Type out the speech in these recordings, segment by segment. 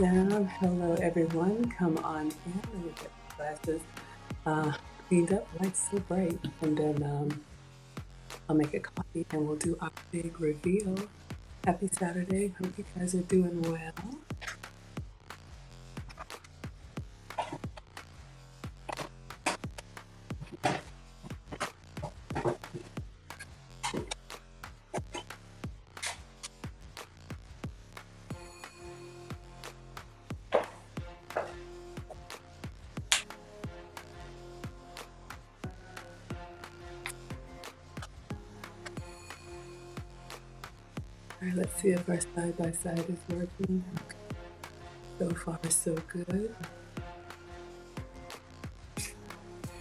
down. Hello, everyone. Come on in. Let me get my glasses cleaned up. Lights so bright. And then I'll make a coffee and we'll do our big reveal. Happy Saturday. Hope you guys are doing well. All right, let's see if our side by side is working. So far, so good.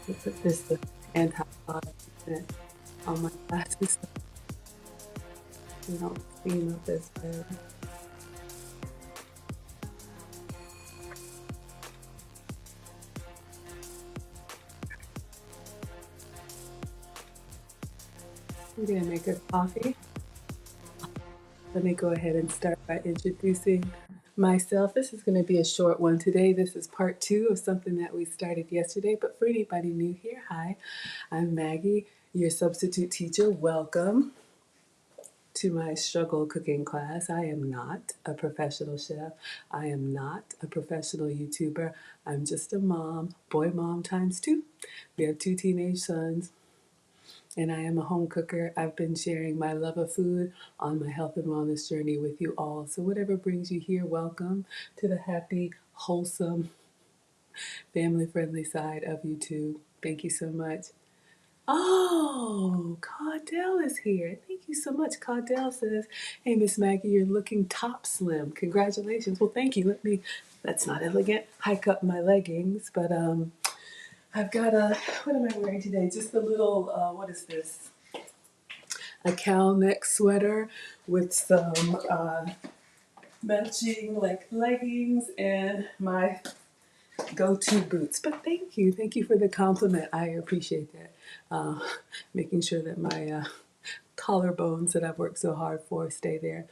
We'll put this anti-fog on my glasses so they don't steam up as bad. I'm gonna make a coffee. Let me go ahead and start by introducing myself. This is going to be a short one today. This is part 2 of something that we started yesterday. But for anybody new here, hi, I'm Maggie, your substitute teacher. Welcome to my struggle cooking class. I am not a professional chef. I am not a professional YouTuber. I'm just a mom, boy mom times 2. We have 2 teenage sons. And I am a home cooker. I've been sharing my love of food on my health and wellness journey with you all. So whatever brings you here, welcome to the happy, wholesome, family-friendly side of YouTube. Thank you so much. Oh, Caudell is here. Thank you so much. Caudell says, hey, Miss Maggie, you're looking top slim. Congratulations. Well, thank you. That's not elegant, hike up my leggings, but I've got what am I wearing today? Just a little, what is this? A cow neck sweater with some matching like leggings and my go-to boots. But thank you for the compliment. I appreciate that. Making sure that my collarbones that I've worked so hard for stay there.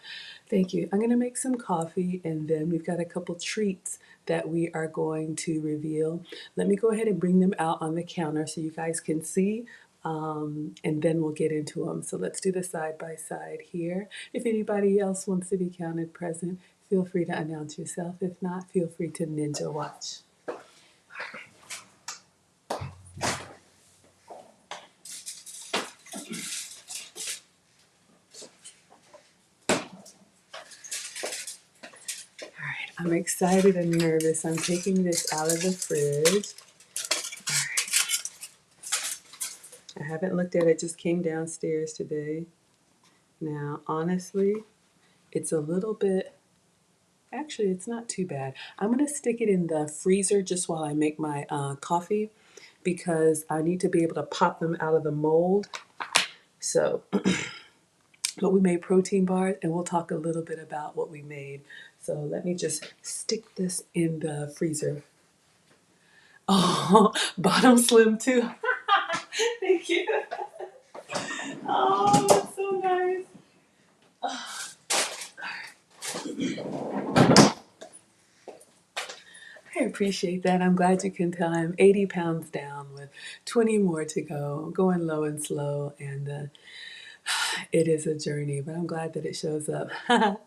Thank you. I'm going to make some coffee and then we've got a couple treats that we are going to reveal. Let me go ahead and bring them out on the counter so you guys can see. And then we'll get into them. So let's do the side by side here. If anybody else wants to be counted present, feel free to announce yourself. If not, feel free to ninja watch. All right, I'm excited and nervous. I'm taking this out of the fridge. I haven't looked at it, just came downstairs today. Now, honestly, it's a little bit, actually, it's not too bad. I'm going to stick it in the freezer just while I make my coffee because I need to be able to pop them out of the mold. So, but we made protein bars and we'll talk a little bit about what we made. So let me just stick this in the freezer. Oh, bottom slim too. Thank you. Oh, that's so nice. I appreciate that. I'm glad you can tell I'm 80 pounds down with 20 more to go, going low and slow, and it is a journey, but I'm glad that it shows up. All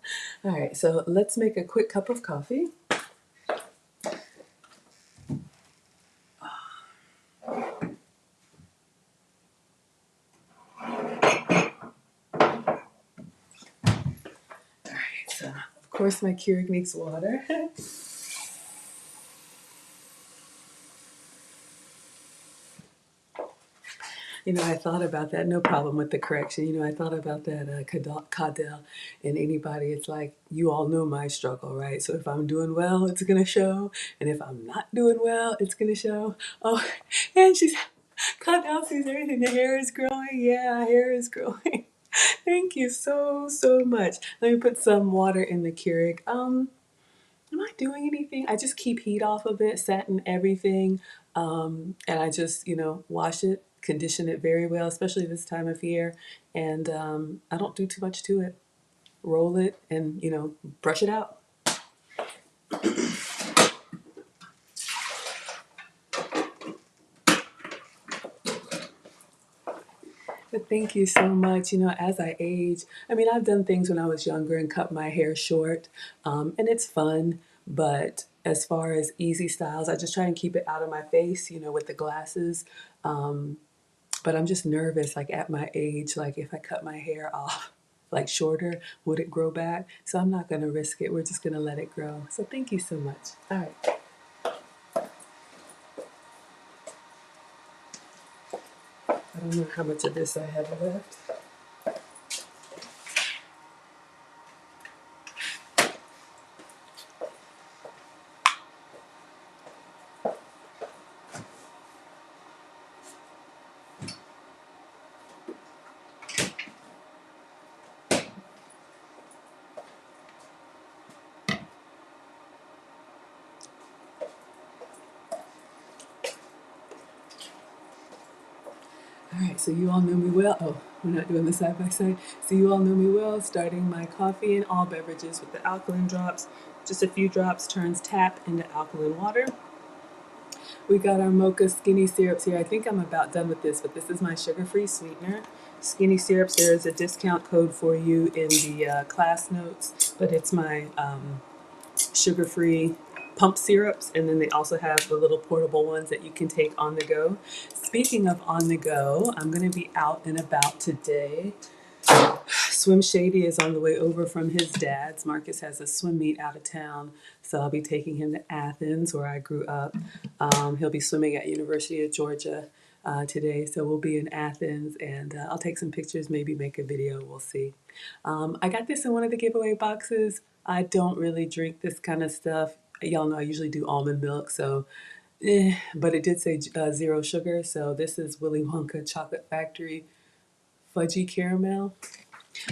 right, so let's make a quick cup of coffee. So, of course, my Keurig needs water. I thought about that. No problem with the correction. I thought about that, Caudell, and anybody. It's like, you all know my struggle, right? So if I'm doing well, it's going to show. And if I'm not doing well, it's going to show. Oh, and Caudell sees everything. The hair is growing. Yeah, hair is growing. Thank you so, so much. Let me put some water in the Keurig. Am I doing anything? I just keep heat off of it, satin everything, and I just, wash it, condition it very well, especially this time of year, and I don't do too much to it. Roll it and, brush it out. Thank you so much. You know, as I age, I mean, I've done things when I was younger and cut my hair short, and it's fun. But as far as easy styles, I just try and keep it out of my face, you know, with the glasses. Um, but I'm just nervous, like at my age, like if I cut my hair off, like shorter, would it grow back? So I'm not going to risk it. We're just going to let it grow. So thank you so much. All right. I don't know how much of this I have left. All right, so you all know me well. Oh, we're not doing the side by side. So you all know me well, starting my coffee and all beverages with the alkaline drops. Just a few drops turns tap into alkaline water. We got our mocha skinny syrups here. I think I'm about done with this, but this is my sugar-free sweetener. Skinny syrups, there is a discount code for you in the class notes, but it's my sugar-free pump syrups, and then they also have the little portable ones that you can take on the go. Speaking of on the go, I'm going to be out and about today. Swim Shady is on the way over from his dad's. Marcus has a swim meet out of town, so I'll be taking him to Athens, where I grew up. He'll be swimming at University of Georgia today, so we'll be in Athens, and I'll take some pictures, maybe make a video. We'll see. I got this in one of the giveaway boxes. I don't really drink this kind of stuff. Y'all know I usually do almond milk, so but it did say 0 sugar. So this is Willy Wonka Chocolate Factory Fudgy Caramel.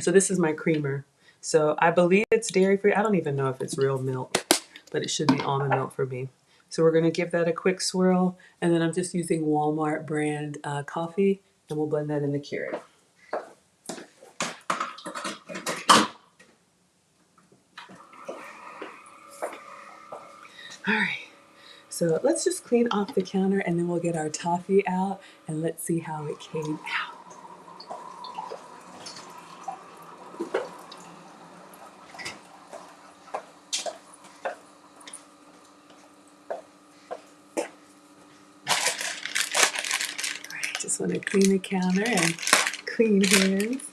So this is my creamer. So I believe it's dairy free. I don't even know if it's real milk, but it should be almond milk for me. So we're going to give that a quick swirl, and then I'm just using Walmart brand coffee, and we'll blend that in the Keurig. All right. So let's just clean off the counter, and then we'll get our toffee out, and let's see how it came out. All right, just want to clean the counter and clean hands.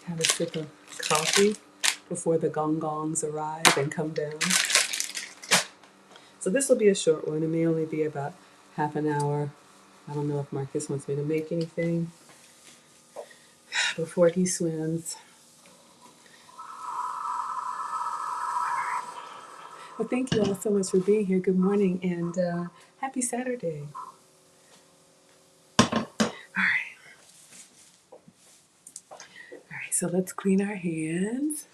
Have a sip of coffee before the gong gongs arrive and come down. So this will be a short one. It may only be about half an hour. I don't know if Marcus wants me to make anything before he swims. Well, thank you all so much for being here. Good morning and happy Saturday. All right. All right, so let's clean our hands.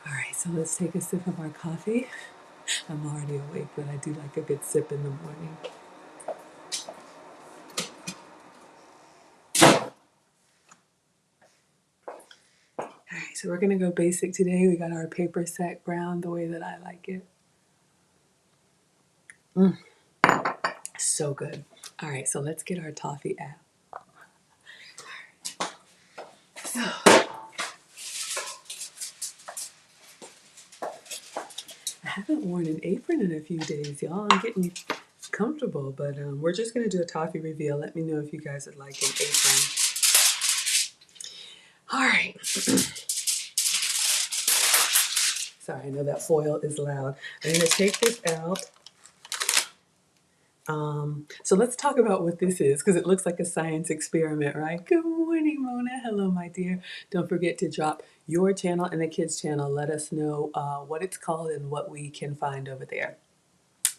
All right, so let's take a sip of our coffee. I'm already awake, but I do like a good sip in the morning. All right, so we're gonna go basic today. We got our paper sack brown the way that I like it. So good. All right, so let's get our toffee out. So, I haven't worn an apron in a few days, y'all. I'm getting comfortable, but we're just gonna do a toffee reveal. Let me know if you guys would like an apron. All right. Sorry, I know that foil is loud. I'm gonna take this out. So let's talk about what this is, because it looks like a science experiment, right? Good morning, Mona. Hello, my dear. Don't forget to drop your channel and the kids' channel. Let us know what it's called and what we can find over there.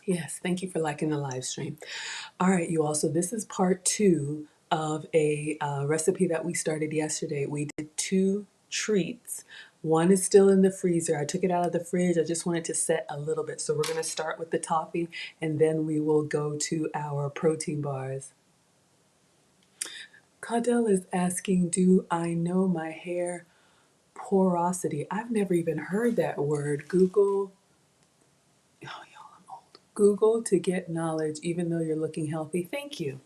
Yes, thank you for liking the live stream. All right, you all. So this is part 2 of a recipe that we started yesterday. We did 2 treats. One is still in the freezer. I took it out of the fridge. I just wanted to set a little bit. So we're going to start with the toffee, and then we will go to our protein bars. Caudell is asking, do I know my hair porosity? I've never even heard that word. Google, oh y'all, I'm old. Google to get knowledge, even though you're looking healthy. Thank you.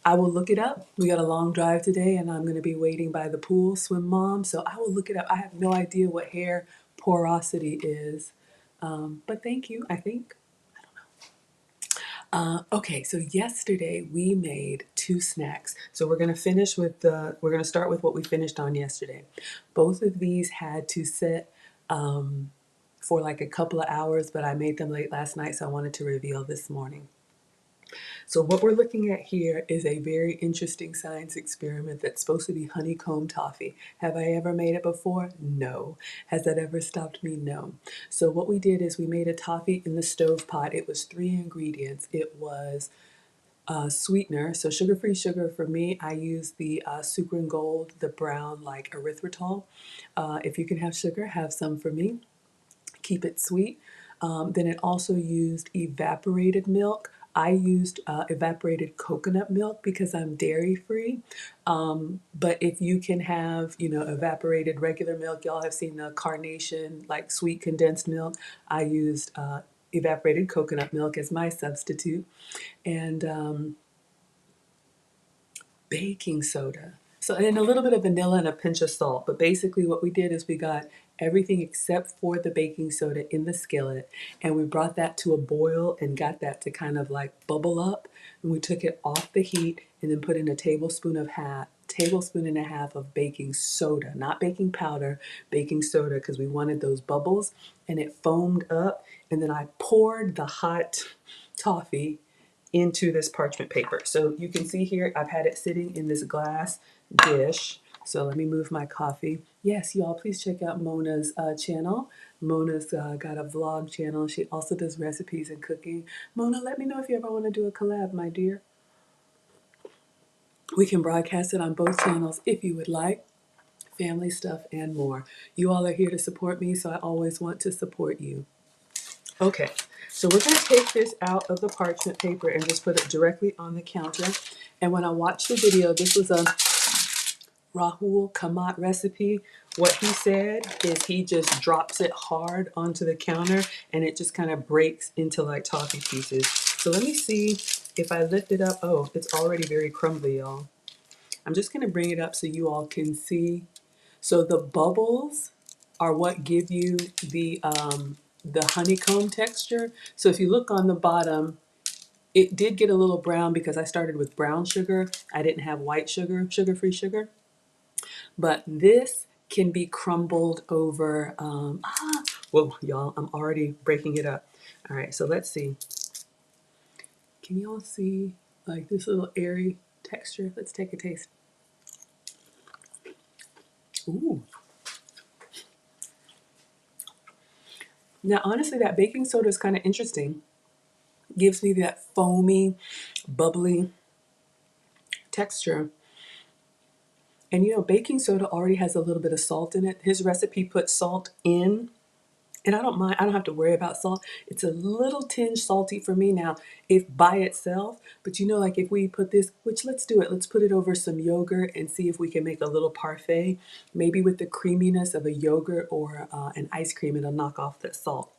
I will look it up. We got a long drive today and I'm going to be waiting by the pool, swim mom. So I will look it up. I have no idea what hair porosity is. But thank you, I think. Okay, so yesterday we made 2 snacks. So we're gonna we're gonna start with what we finished on yesterday. Both of these had to sit for like a couple of hours, but I made them late last night, so I wanted to reveal this morning. So what we're looking at here is a very interesting science experiment that's supposed to be honeycomb toffee. Have I ever made it before? No. Has that ever stopped me? No. So what we did is we made a toffee in the stove pot. It was 3 ingredients. It was sweetener, so sugar-free sugar for me. I use the Sucre Gold, the brown like erythritol. If you can have sugar, have some for me. Keep it sweet. Then it also used evaporated milk. I used evaporated coconut milk because I'm dairy free. But if you can have, evaporated regular milk, y'all have seen the carnation, like sweet condensed milk. I used evaporated coconut milk as my substitute. And baking soda. So, and a little bit of vanilla and a pinch of salt. But basically, what we did is we got everything except for the baking soda in the skillet, and we brought that to a boil and got that to kind of like bubble up. And we took it off the heat and then put in a tablespoon and a half of baking soda, not baking powder, baking soda, because we wanted those bubbles. And it foamed up, and then I poured the hot toffee into this parchment paper. So you can see here, I've had it sitting in this glass dish. So let me move my coffee. Yes, y'all, please check out Mona's channel. Mona's got a vlog channel. She also does recipes and cooking. Mona, let me know if you ever want to do a collab, my dear. We can broadcast it on both channels if you would like. Family stuff and more. You all are here to support me, so I always want to support you. Okay, so we're going to take this out of the parchment paper and just put it directly on the counter. And when I watched the video, this was a Rahul Kamat recipe. What he said is he just drops it hard onto the counter and it just kind of breaks into like toffee pieces. So let me see if I lift it up. Oh, it's already very crumbly, y'all. I'm just going to bring it up so you all can see. So the bubbles are what give you the honeycomb texture. So if you look on the bottom, it did get a little brown because I started with brown sugar. I didn't have white sugar, sugar-free sugar. But this can be crumbled over. Whoa, y'all, I'm already breaking it up. All right, so let's see. Can y'all see like this little airy texture? Let's take a taste. Ooh. Now, honestly, that baking soda is kind of interesting. Gives me that foamy, bubbly texture. And baking soda already has a little bit of salt in it. His recipe puts salt in, and I don't mind. I don't have to worry about salt. It's a little tinge salty for me now, if by itself. But like if we put this, which let's do it. Let's put it over some yogurt and see if we can make a little parfait. Maybe with the creaminess of a yogurt or an ice cream, it'll knock off the salt.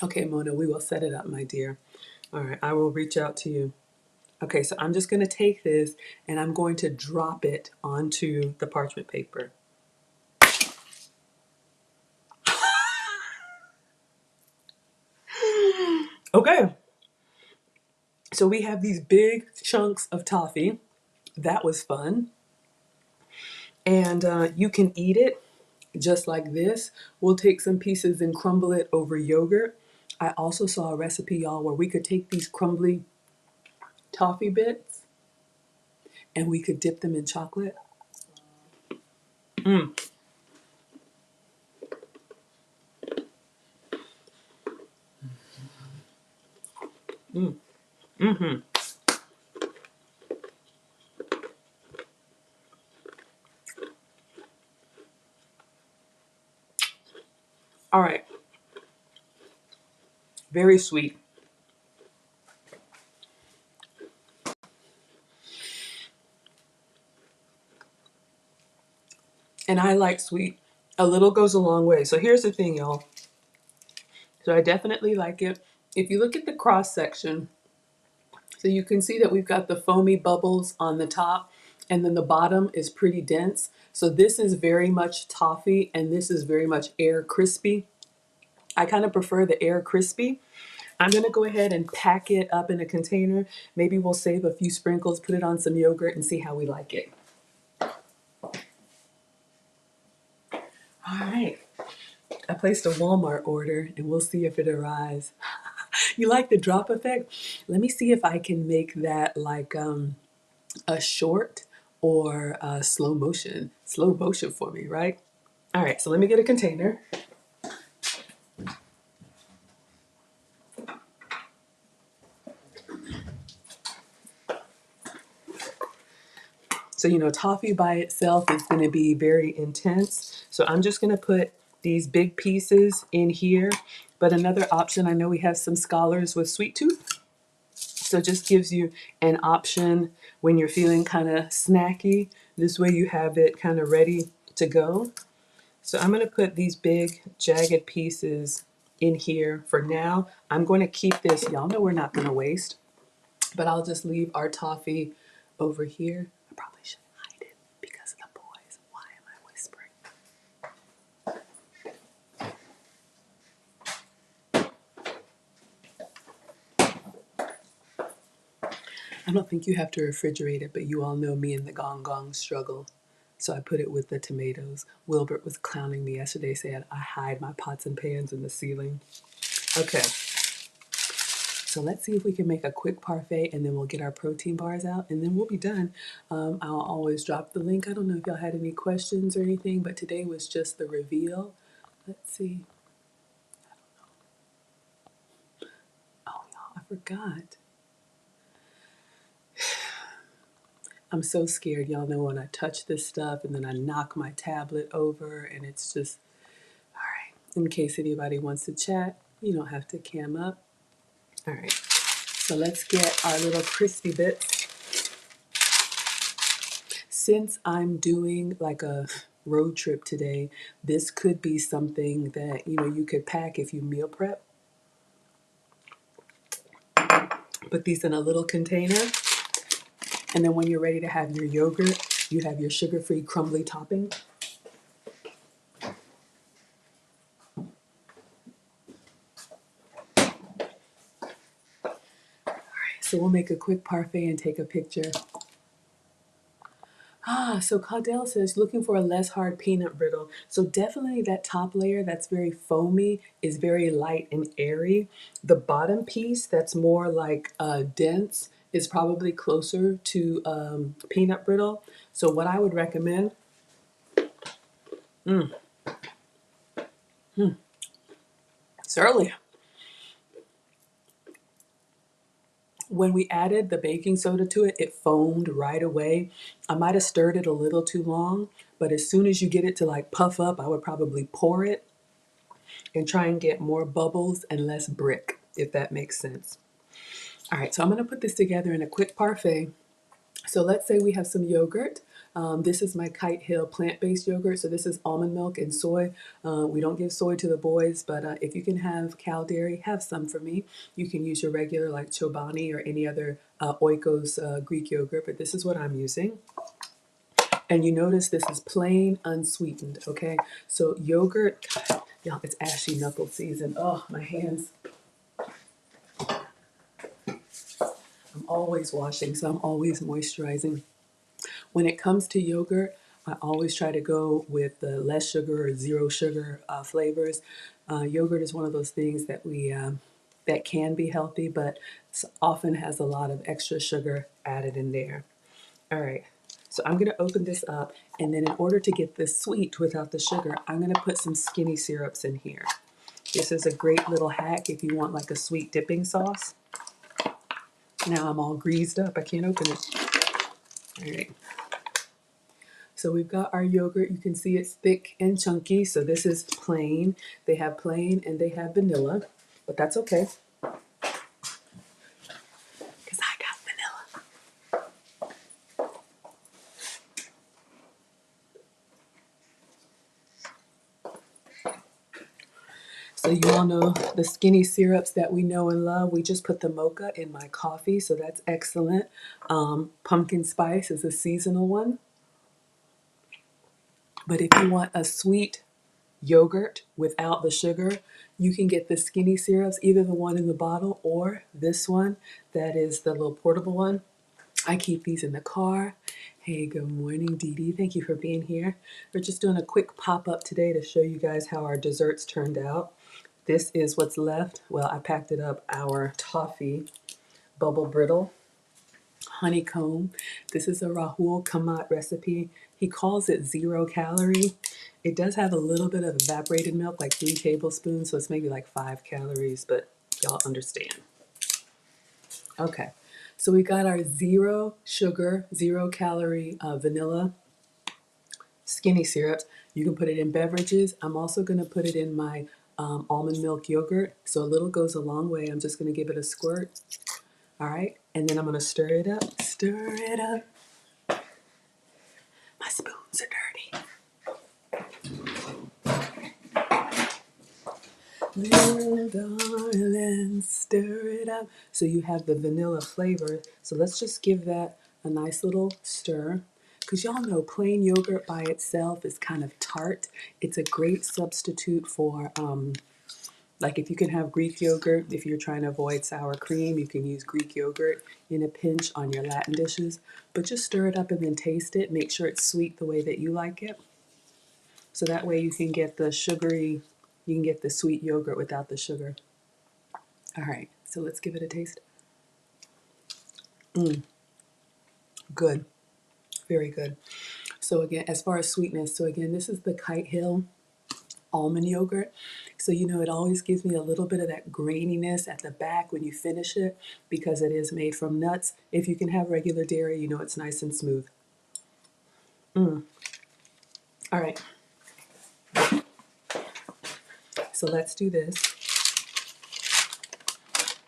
Okay, Mona, we will set it up, my dear. All right, I will reach out to you. Okay, so I'm just going to take this and I'm going to drop it onto the parchment paper. Okay, so we have these big chunks of toffee. That was fun. And you can eat it just like this. We'll take some pieces and crumble it over yogurt. I also saw a recipe, y'all, where we could take these crumbly toffee bits and we could dip them in chocolate. Mm. Mm. Mm-hmm. All right. Very sweet. And I like sweet. A little goes a long way. So here's the thing, y'all. So I definitely like it. If you look at the cross section, so you can see that we've got the foamy bubbles on the top, and then the bottom is pretty dense. So this is very much toffee, and this is very much air crispy. I kind of prefer the air crispy. I'm gonna go ahead and pack it up in a container. Maybe we'll save a few sprinkles, put it on some yogurt, and see how we like it. All right. I placed a Walmart order, and we'll see if it arrives. You like the drop effect? Let me see if I can make that like a short or a slow motion. Slow motion for me, right? All right, so let me get a container. So, you know, toffee by itself is going to be very intense. So I'm just going to put these big pieces in here. But another option, I know we have some scholars with sweet tooth. So it just gives you an option when you're feeling kind of snacky. This way you have it kind of ready to go. So I'm going to put these big jagged pieces in here for now. I'm going to keep this. Y'all know we're not going to waste, but I'll just leave our toffee over here. I probably should hide it because of the boys. Why am I whispering? I don't think you have to refrigerate it, but you all know me and the gong gong struggle. So I put it with the tomatoes. Wilbert was clowning me yesterday, saying I hide my pots and pans in the ceiling. Okay, so let's see if we can make a quick parfait, and then we'll get our protein bars out, and then we'll be done. I'll always drop the link. I don't know if y'all had any questions or anything, but today was just the reveal. Let's see. Oh, y'all, I forgot. I'm so scared. Y'all know when I touch this stuff and then I knock my tablet over, and it's just, all right. In case anybody wants to chat, you don't have to cam up. All right. So let's get our little crispy bits. Since I'm doing like a road trip today, this could be something that, you know, you could pack if you meal prep. Put these in a little container, and then when you're ready to have your yogurt, you have your sugar-free crumbly topping. So we'll make a quick parfait and take a picture. So Caudell says looking for a less hard peanut brittle. So definitely that top layer that's very foamy is very light and airy. The bottom piece that's more like dense is probably closer to peanut brittle. So what I would recommend, certainly, when we added the baking soda to it, it foamed right away. I might have stirred it a little too long, but as soon as you get it to like puff up, I would probably pour it and try and get more bubbles and less brick, if that makes sense. All right, so I'm gonna put this together in a quick parfait. So let's say we have some yogurt. This is my Kite Hill plant-based yogurt. So this is almond milk and soy. We don't give soy to the boys, but if you can have cow dairy, have some for me. You can use your regular like Chobani or any other Oikos Greek yogurt, but this is what I'm using. And you notice this is plain unsweetened, okay? So yogurt, y'all, it's ashy knuckle season. Oh, my hands. I'm always washing, so I'm always moisturizing. When it comes to yogurt, I always try to go with the less sugar or zero sugar flavors. Yogurt is one of those things that that can be healthy, but often has a lot of extra sugar added in there. All right, so I'm gonna open this up, and then in order to get this sweet without the sugar, I'm gonna put some skinny syrups in here. This is a great little hack if you want like a sweet dipping sauce. Now I'm all greased up, I can't open it. All right. So we've got our yogurt. You can see it's thick and chunky. So this is plain. They have plain and they have vanilla, but that's okay because I got vanilla. So you all know the skinny syrups that we know and love. We just put the mocha in my coffee, so that's excellent. Pumpkin spice is a seasonal one. But if you want a sweet yogurt without the sugar, you can get the skinny syrups, either the one in the bottle or this one that is the little portable one. I keep these in the car. Hey, good morning, Dee Dee. Thank you for being here. We're just doing a quick pop-up today to show you guys how our desserts turned out. This is what's left. Well, I packed it up, our Toffee Bubble Brittle Honeycomb. This is a Rahul Kamat recipe. He calls it 0 calorie. It does have a little bit of evaporated milk, like 3 tablespoons, so it's maybe like 5 calories, but y'all understand. Okay, so we got our 0 sugar, 0 calorie vanilla skinny syrups. You can put it in beverages. I'm also going to put it in my almond milk yogurt. So a little goes a long way. I'm just going to give it a squirt. All right, and then I'm going to stir it up. Stir it up. My spoons are dirty. Little darling, stir it up. So you have the vanilla flavor. So let's just give that a nice little stir. Because y'all know plain yogurt by itself is kind of tart. It's a great substitute for, like if you can have Greek yogurt, if you're trying to avoid sour cream, you can use Greek yogurt in a pinch on your Latin dishes. But just stir it up and then taste it. Make sure it's sweet the way that you like it. So that way you can get the sugary, you can get the sweet yogurt without the sugar. All right, so let's give it a taste. Good, very good. So again, as far as sweetness, so again, this is the Kite Hill almond yogurt. So you know, it always gives me a little bit of that graininess at the back when you finish it because it is made from nuts. If you can have regular dairy, you know it's nice and smooth. All right, so let's do this.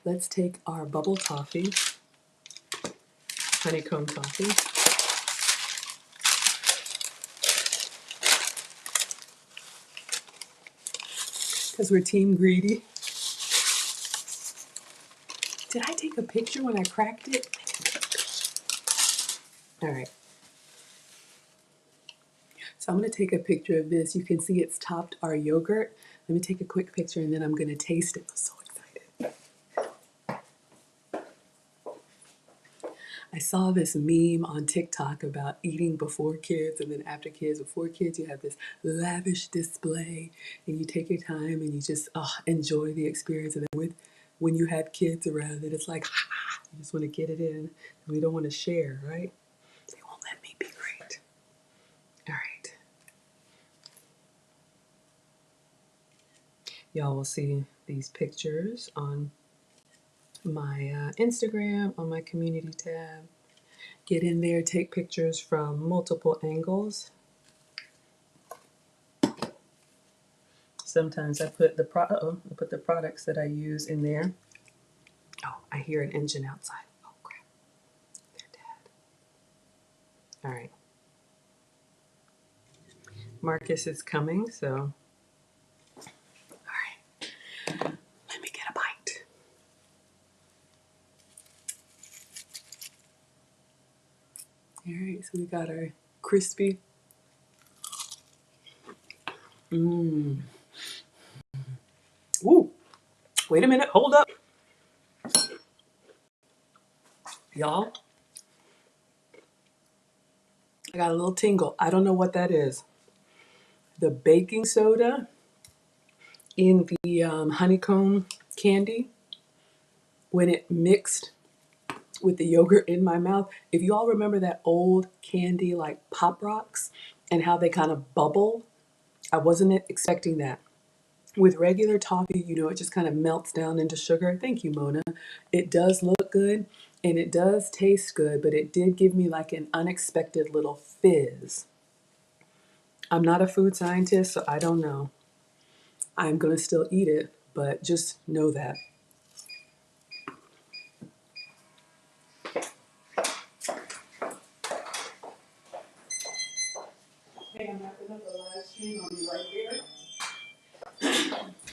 Let's take our bubble toffee, honeycomb toffee. Because we're team greedy. Did I take a picture when I cracked it? All right. So I'm going to take a picture of this. You can see it's topped our yogurt. Let me take a quick picture and then I'm going to taste it. I'm so excited. I saw this meme on TikTok about eating before kids and then after kids. Before kids, you have this lavish display and you take your time and you just enjoy the experience. And then when you have kids around it, it's like, you just want to get it in. And we don't want to share, right? They won't let me be great. All right. Y'all will see these pictures on my Instagram, on my community tab. Get in there, take pictures from multiple angles. Sometimes I put the products that I use in there. Oh, I hear an engine outside. Oh crap. Their dad. All right. Marcus is coming, so all right. Let me get a bite. All right, so we got our crispy. Ooh. Wait a minute, hold up. Y'all, I got a little tingle. I don't know what that is. The baking soda in the honeycomb candy, when it mixed with the yogurt in my mouth. If you all remember that old candy like Pop Rocks and how they kind of bubble, I wasn't expecting that. With regular toffee, you know, it just kind of melts down into sugar. Thank you, Mona. It does look good and it does taste good, but it did give me like an unexpected little fizz. I'm not a food scientist, so I don't know. I'm going to still eat it, but just know that. Hey, I'm wrapping up the live stream. I'll be right there.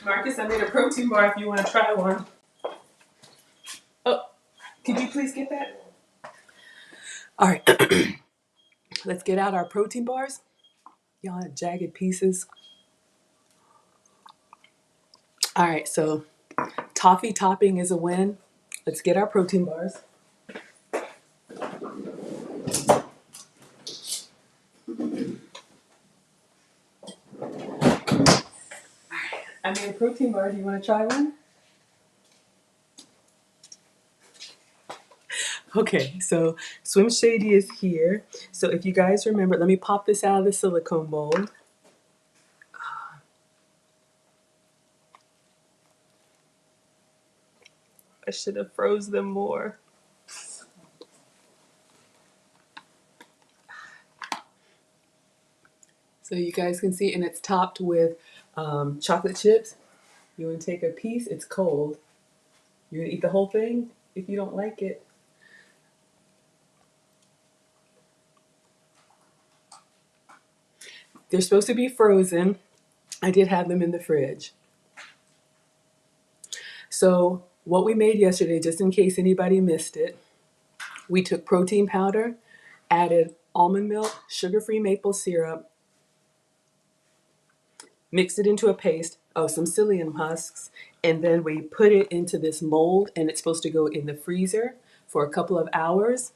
Marcus, I made a protein bar if you want to try one. Oh, could you please get that? All right. Let's get out our protein bars. Y'all have jagged pieces. All right, so toffee topping is a win. Let's get our protein bars. I made a protein bar. Do you want to try one? Okay, so Swim Shady is here. So if you guys remember, let me pop this out of the silicone mold. I should have froze them more. So you guys can see, and it's topped with chocolate chips. You want to take a piece? It's cold. You're gonna eat the whole thing if you don't like it. They're supposed to be frozen. I did have them in the fridge. So what we made yesterday, just in case anybody missed it, we took protein powder, added almond milk, sugar-free maple syrup, mixed it into a paste, some psyllium husks, and then we put it into this mold, and it's supposed to go in the freezer for a couple of hours.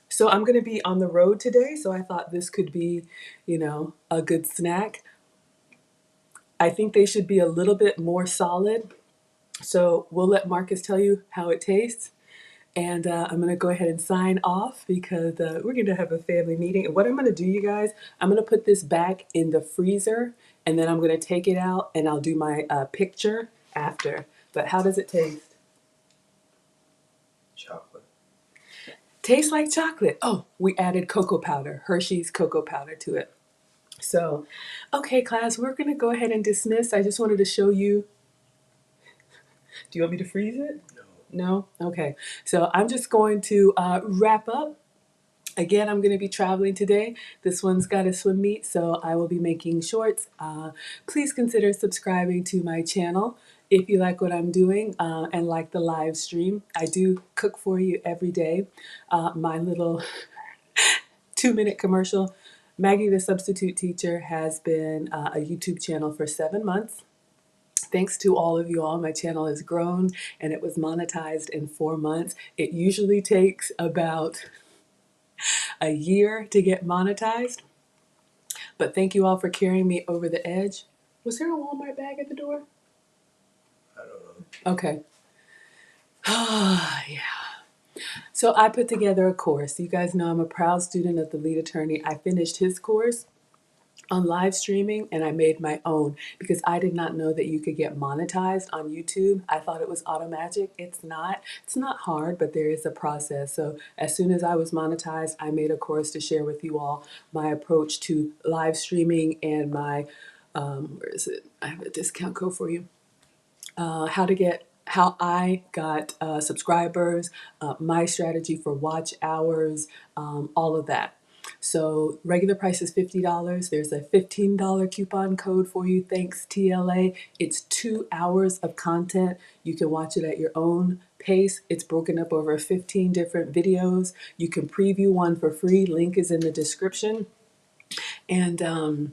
So I'm going to be on the road today, so I thought this could be, a good snack. I think they should be a little bit more solid. So we'll let Marcus tell you how it tastes. And I'm going to go ahead and sign off because we're going to have a family meeting. And what I'm going to do, you guys, I'm going to put this back in the freezer and then I'm going to take it out and I'll do my picture after. But how does it taste? Chocolate. Tastes like chocolate. Oh, we added cocoa powder, Hershey's cocoa powder to it. So, okay, class, we're going to go ahead and dismiss. I just wanted to show you. Do you want me to freeze it? No? Okay. So I'm just going to wrap up. Again, I'm going to be traveling today. This one's got a swim meet, so I will be making shorts. Please consider subscribing to my channel if you like what I'm doing and like the live stream. I do cook for you every day. My little 2-minute commercial. Maggie the Substitute Teacher has been a YouTube channel for 7 months. Thanks to all of you all, my channel has grown and it was monetized in 4 months. It usually takes about a year to get monetized. But thank you all for carrying me over the edge. Was there a Walmart bag at the door? I don't know. Okay. Yeah. So I put together a course. You guys know I'm a proud student of the lead attorney. I finished his course on live streaming and I made my own because I did not know that you could get monetized on YouTube. I thought it was automatic. It's not. It's not hard, but there is a process. So as soon as I was monetized, I made a course to share with you all my approach to live streaming and my, where is it? I have a discount code for you. How I got subscribers, my strategy for watch hours, all of that. So regular price is $50. There's a $15 coupon code for you. Thanks TLA. It's 2 hours of content. You can watch it at your own pace. It's broken up over 15 different videos. You can preview one for free. Link is in the description. And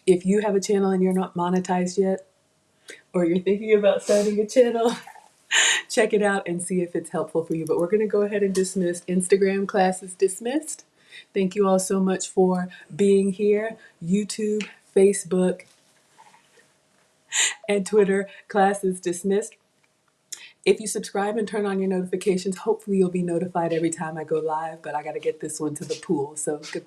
if you have a channel and you're not monetized yet, or you're thinking about starting a channel, check it out and see if it's helpful for you. But we're going to go ahead and dismiss. Instagram class is dismissed. Thank you all so much for being here. YouTube, Facebook, and Twitter class is dismissed. If you subscribe and turn on your notifications, hopefully you'll be notified every time I go live, but I got to get this one to the pool. So goodbye.